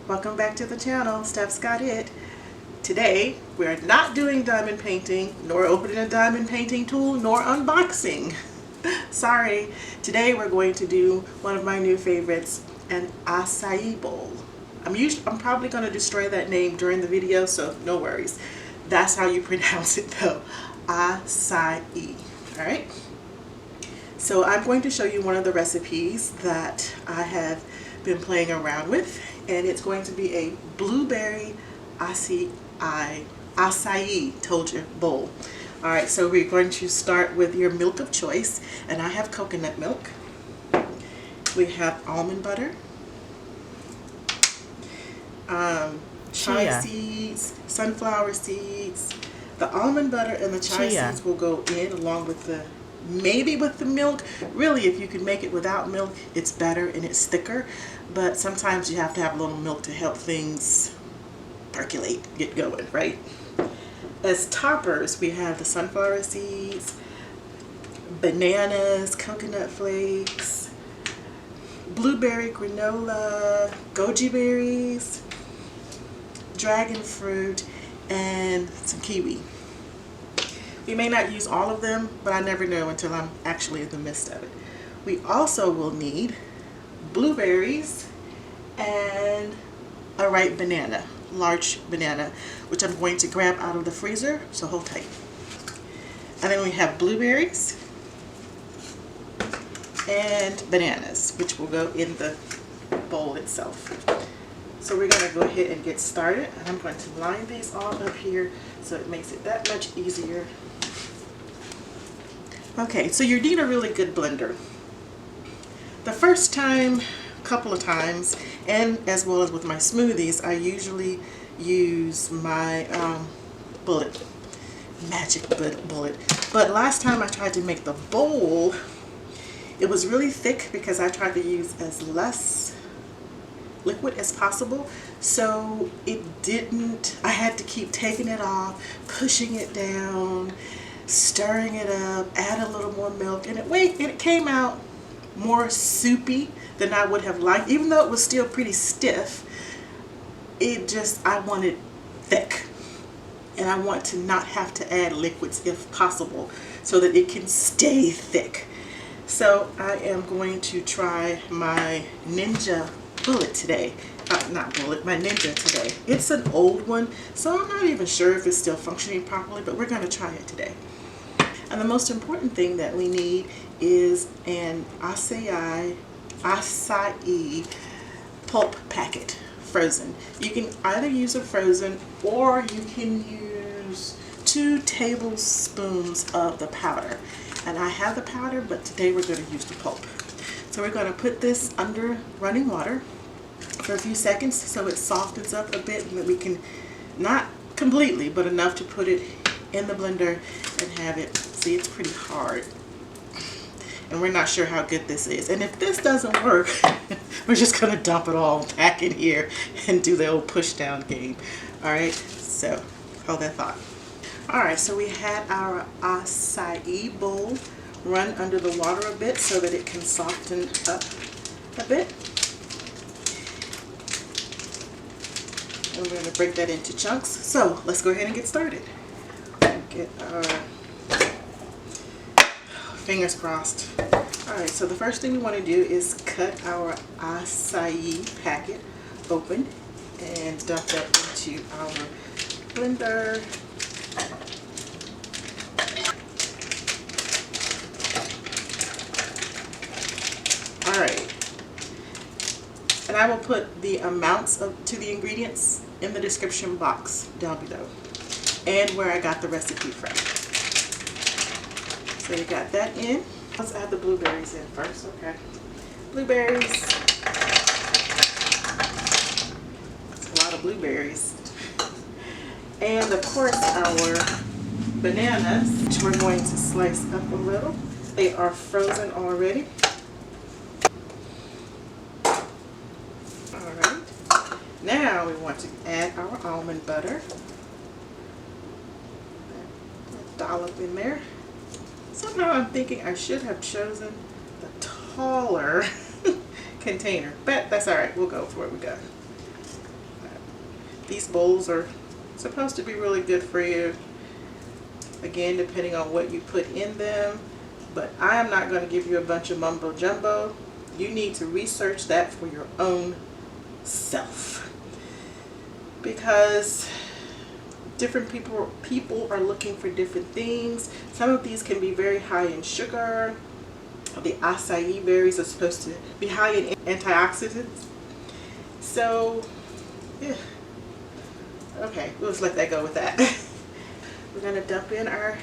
Welcome back to the channel, Stephsgotit. Today, we're not doing diamond painting, nor opening a diamond painting tool, nor unboxing. Sorry. Today we're going to do one of my new favorites, an acai bowl. I'm probably going to destroy that name during the video, so no worries. That's how you pronounce it though. Acai. Alright? So I'm going to show you one of the recipes that I have been playing around with, and it's going to be a blueberry acai told you bowl. Alright, so we're going to start with your milk of choice, and I have coconut milk. We have almond butter, chia seeds, sunflower seeds. The almond butter and the chia seeds will go in along with the, maybe with the milk. Really, if you can make it without milk, it's better and it's thicker, but sometimes you have to have a little milk to help things percolate, get going, right? As toppers, we have the sunflower seeds, bananas, coconut flakes, blueberry granola, goji berries, dragon fruit, and some kiwi. We may not use all of them, but I never know until I'm actually in the midst of it. We also will need blueberries and a ripe banana, large banana, which I'm going to grab out of the freezer, so hold tight. And then we have blueberries and bananas, which will go in the bowl itself. So we're going to go ahead and get started. And I'm going to line these all up here so it makes it that much easier. Okay, so you need a really good blender. The first time, couple of times, and as well as with my smoothies, I usually use my magic bullet. But last time I tried to make the bowl, it was really thick because I tried to use as less liquid as possible, so it didn't, I had to keep taking it off, pushing it down, stirring it up, add a little more milk, and it came out more soupy than I would have liked. Even though it was still pretty stiff, I want it thick, and I want to not have to add liquids if possible so that it can stay thick. So I am going to try my Ninja bullet today. My Ninja today. It's an old one, so I'm not even sure if it's still functioning properly, but we're going to try it today. And the most important thing that we need is an acai pulp packet, frozen. You can either use a frozen, or you can use 2 tablespoons of the powder. And I have the powder, but today we're going to use the pulp. So we're going to put this under running water for a few seconds so it softens up a bit, and that we can, not completely, but enough to put it in the blender and have it. See, it's pretty hard, and we're not sure how good this is. And if this doesn't work, we're just going to dump it all back in here and do the old push down game. Alright, so hold that thought. Alright, so we had our acai bowl run under the water a bit so that it can soften up a bit. And we're going to break that into chunks. So let's go ahead and get started. Get our fingers crossed. Alright, so the first thing we want to do is cut our acai packet open and dump that into our blender. Alright, and I will put the amounts to the ingredients in the description box down below, and where I got the recipe from. So we got that in. Let's add the blueberries in first, okay? Blueberries. That's a lot of blueberries. And of course our bananas, which we're going to slice up a little. They are frozen already. Alright. Now we want to add our almond butter. Dollop in there. Somehow I'm thinking I should have chosen the taller container, but that's alright, we'll go for what we got. These bowls are supposed to be really good for you. Again, depending on what you put in them. But I am not going to give you a bunch of mumbo jumbo. You need to research that for your own self. Because different people are looking for different things. Some of these can be very high in sugar. The acai berries are supposed to be high in antioxidants. So, yeah. Okay, we'll just let that go with that. We're going to dump in our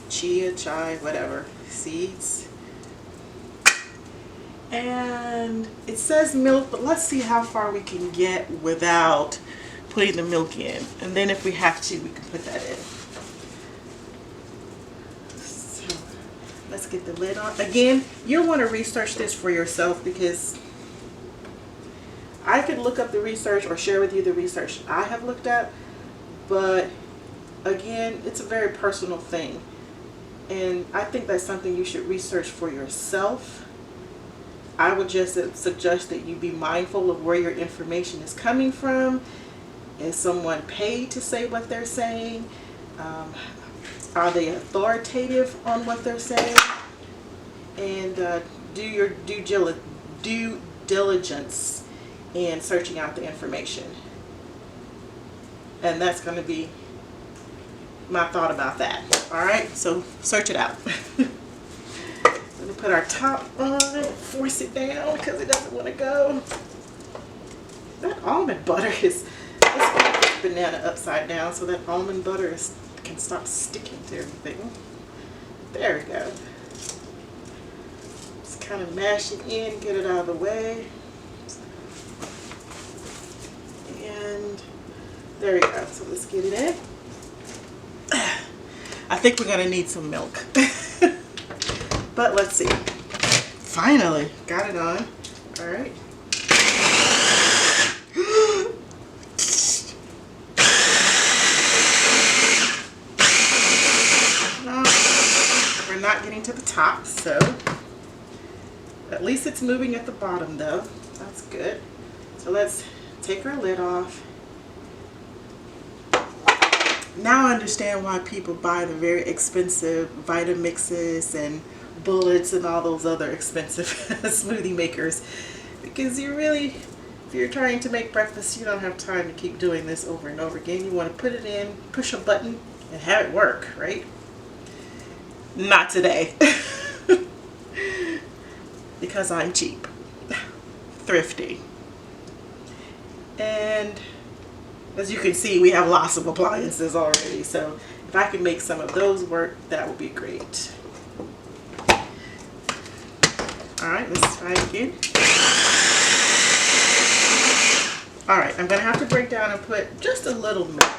chia, chai, whatever, seeds. And it says milk, but let's see how far we can get without putting the milk in. And then if we have to, we can put that in. So let's get the lid on. Again, you'll want to research this for yourself, because I could look up the research or share with you the research I have looked at. But again, it's a very personal thing. And I think that's something you should research for yourself. I would just suggest that you be mindful of where your information is coming from. Is someone paid to say what they're saying? Are they authoritative on what they're saying? And do your due diligence in searching out the information. And that's going to be my thought about that. Alright, so search it out. We're going to put our top on, force it down because it doesn't want to go. That almond butter is, let's put this banana upside down so that almond butter can stop sticking to everything. There we go. Just kind of mash it in, get it out of the way. And there we go. So let's get it in. I think we're going to need some milk. But let's see. Finally, got it on. All right. No, we're not getting to the top, so at least it's moving at the bottom though. That's good. So let's take our lid off. Now I understand why people buy the very expensive Vitamixes and Bullets and all those other expensive smoothie makers, because if you're trying to make breakfast, you don't have time to keep doing this over and over again. You want to put it in, push a button, and have it work, right? Not today. Because I'm cheap, thrifty, and as you can see, we have lots of appliances already, so if I can make some of those work, that would be great. Alright, let's try it again. Alright, I'm going to have to break down and put just a little milk.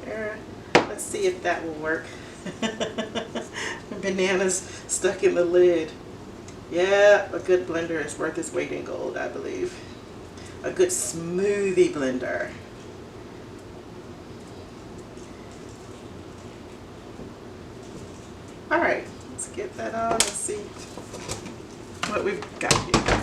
There. Let's see if that will work. Bananas stuck in the lid. Yeah, a good blender is worth its weight in gold, I believe. A good smoothie blender. Alright, let's get that on and see what we've got here.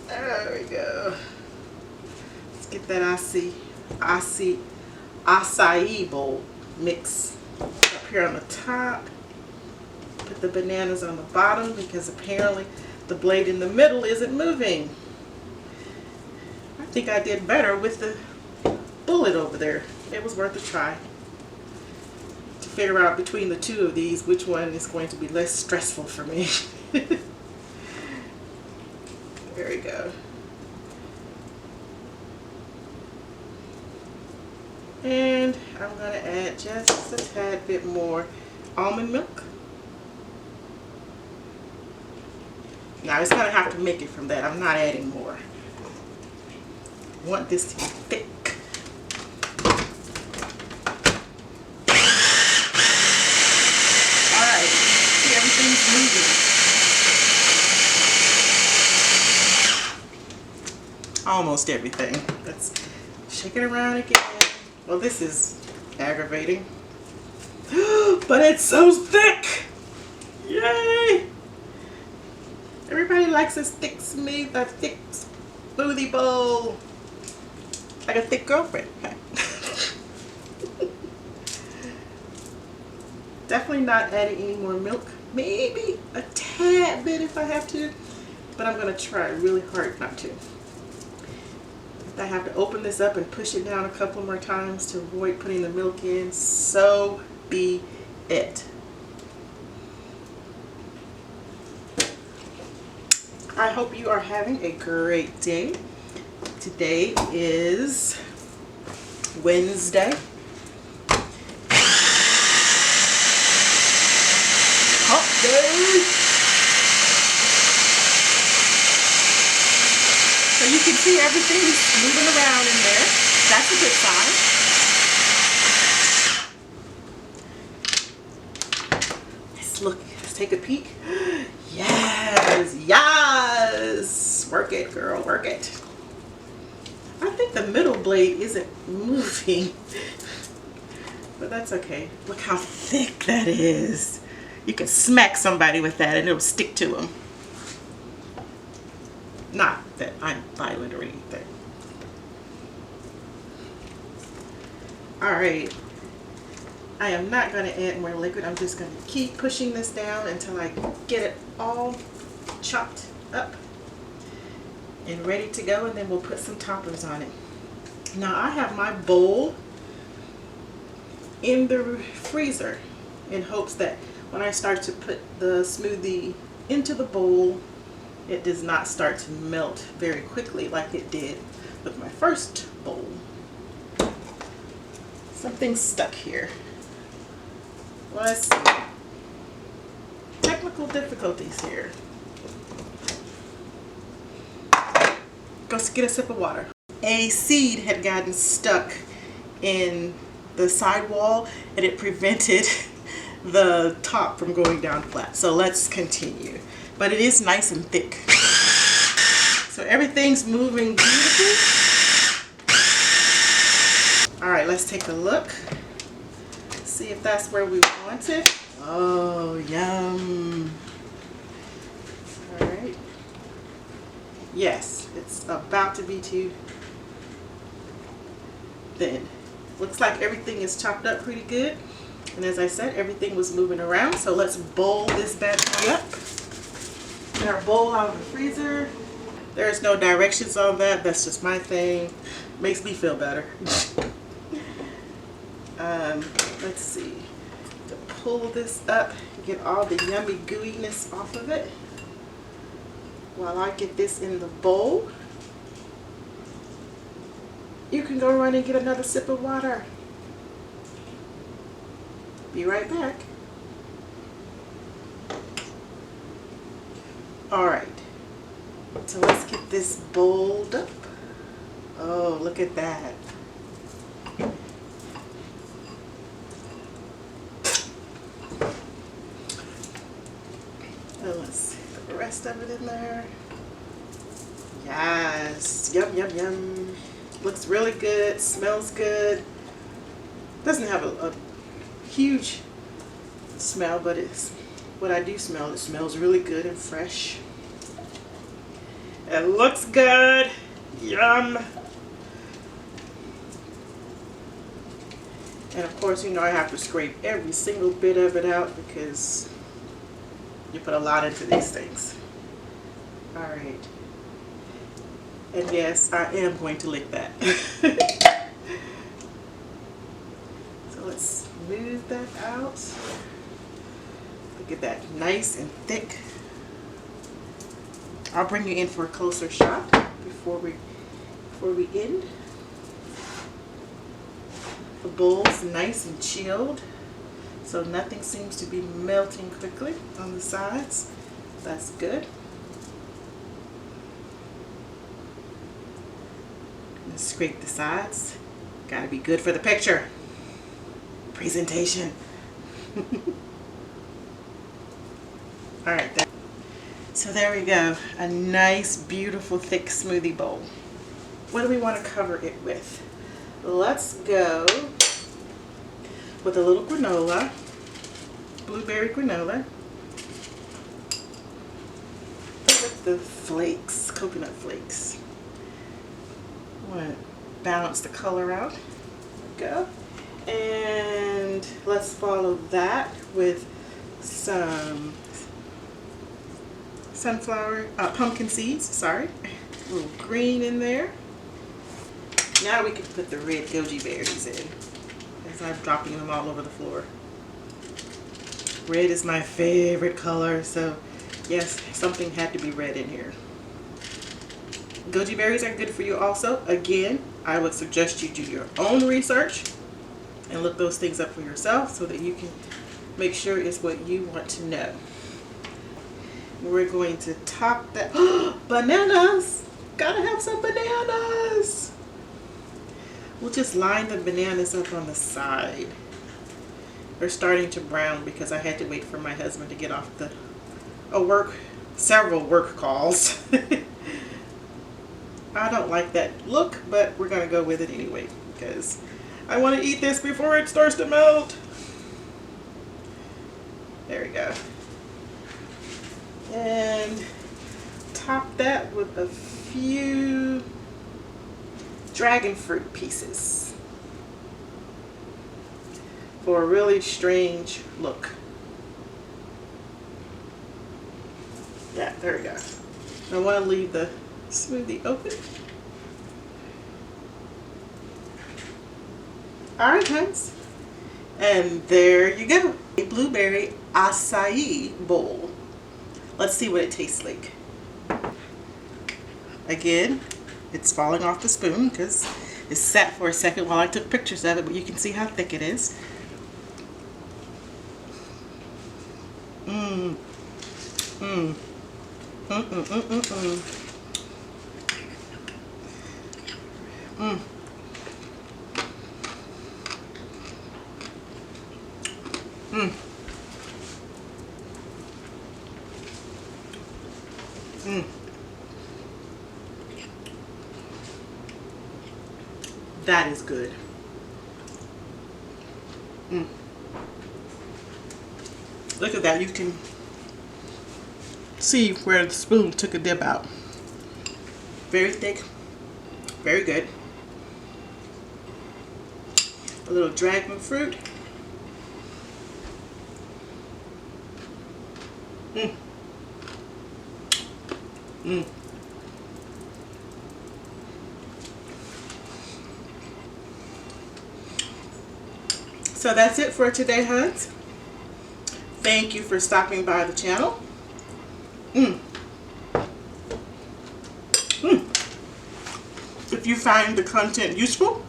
There we go. Let's get that acai bowl mix up here on the top. Put the bananas on the bottom because apparently the blade in the middle isn't moving. I think I did better with the bullet over there. It was worth a try to figure out between the two of these which one is going to be less stressful for me. There we go. And I'm going to add just a tad bit more almond milk. Now it's going to have to make it from that. I'm not adding more. I want this to be thick. almost everything. Let's shake it around again. Well, this is aggravating. But it's so thick! Yay! Everybody likes a thick smoothie bowl. Like a thick girlfriend. Definitely not adding any more milk. Maybe a tad bit if I have to. But I'm going to try really hard not to. If I have to open this up and push it down a couple more times to avoid putting the milk in, so be it. I hope you are having a great day. Today is Wednesday. Hump day! So you can see everything is moving around in there. That's a good sign. Let's look. Let's take a peek. Yes! Yes! Work it, girl. Work it. I think the middle blade isn't moving. But that's okay. Look how thick that is. You can smack somebody with that and it'll stick to them. Not that I'm violent or anything. Alright. I am not going to add more liquid. I'm just going to keep pushing this down until I get it all chopped up and ready to go, and then we'll put some toppers on it. Now I have my bowl in the freezer in hopes that when I start to put the smoothie into the bowl, it does not start to melt very quickly like it did with my first bowl. Something's stuck here. Let's see. Technical difficulties here. Go get a sip of water. A seed had gotten stuck in the sidewall and it prevented the top from going down flat. So let's continue. But it is nice and thick. So everything's moving beautifully. Alright, let's take a look. See if that's where we want it. Oh, yum. Alright. Yes, it's about to be too thin. Looks like everything is chopped up pretty good. And as I said, everything was moving around. So let's bowl this bad boy up. Get our bowl out of the freezer. There's no directions on that. That's just my thing. Makes me feel better. Let's see. To pull this up, get all the yummy gooiness off of it. While I get this in the bowl, you can go run and get another sip of water. Be right back. Alright, so let's get this bowled up. Oh, look at that. And let's put the rest of it in there. Yes, yum, yum, yum. Looks really good, smells good. Doesn't have a huge smell, but it's what I do smell. It smells really good and fresh. It looks good. Yum. And of course, you know, I have to scrape every single bit of it out because you put a lot into these things. Alright. And yes, I am going to lick that. So let's smooth that out. Look at that, nice and thick. I'll bring you in for a closer shot before we end. The bowl's nice and chilled, so nothing seems to be melting quickly on the sides. That's good. Let's scrape the sides. Gotta be good for the picture. Presentation. Alright, so there we go. A nice, beautiful, thick smoothie bowl. what do we want to cover it with? Let's go with a little granola, blueberry granola, with the flakes, coconut flakes. I want to balance the color out. There we go. And let's follow that with some pumpkin seeds, sorry. A little green in there. Now we can put the red goji berries in, as I'm dropping them all over the floor. Red is my favorite color, so yes, something had to be red in here. Goji berries are good for you also. Again, I would suggest you do your own research and look those things up for yourself so that you can make sure it's what you want to know. We're going to top that. Bananas! Gotta have some bananas! We'll just line the bananas up on the side. They're starting to brown because I had to wait for my husband to get off several work calls. I don't like that look, but we're gonna go with it anyway because I want to eat this before it starts to melt. There we go. And top that with a few dragon fruit pieces for a really strange look. Yeah, there we go. I want to leave the smoothie open. Alright, guys. And there you go. A blueberry acai bowl. Let's see what it tastes like. Again, it's falling off the spoon because it sat for a second while I took pictures of it, but you can see how thick it is. Mmm. Mmm. Mmm. Mmm. Mmm. Mmm. Mmm. Mmm. Mmm. That is good. Mmm. Look at that. You can see where the spoon took a dip out. Very thick. Very good. A little dragon fruit. Mmm. Mmm. So that's it for today, Huns. Thank you for stopping by the channel. Mmm. Mmm. If you find the content useful,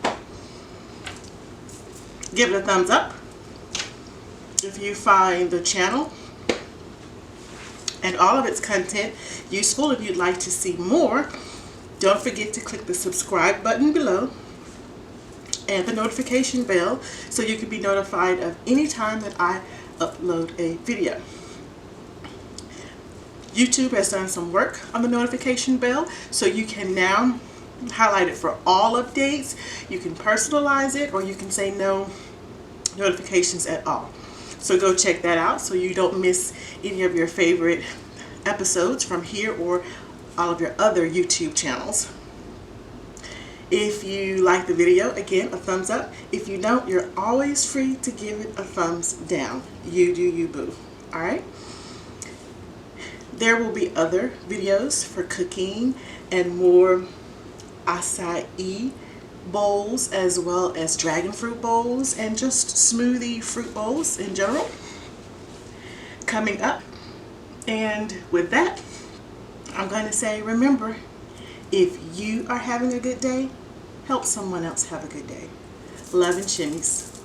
give it a thumbs up. If you find the channel and all of its content useful, if you'd like to see more, don't forget to click the subscribe button below and the notification bell so you can be notified of any time that I upload a video. YouTube has done some work on the notification bell, so you can now highlight it for all updates. You can personalize it, or you can say no notifications at all. So go check that out so you don't miss any of your favorite episodes from here or all of your other YouTube channels. If you like the video, again, a thumbs up. If you don't, you're always free to give it a thumbs down. You do you, boo. Alright? There will be other videos for cooking and more acai bowls, as well as dragon fruit bowls and just smoothie fruit bowls in general coming up. And with that, I'm going to say, remember, if you are having a good day, help someone else have a good day. Love and shimmies.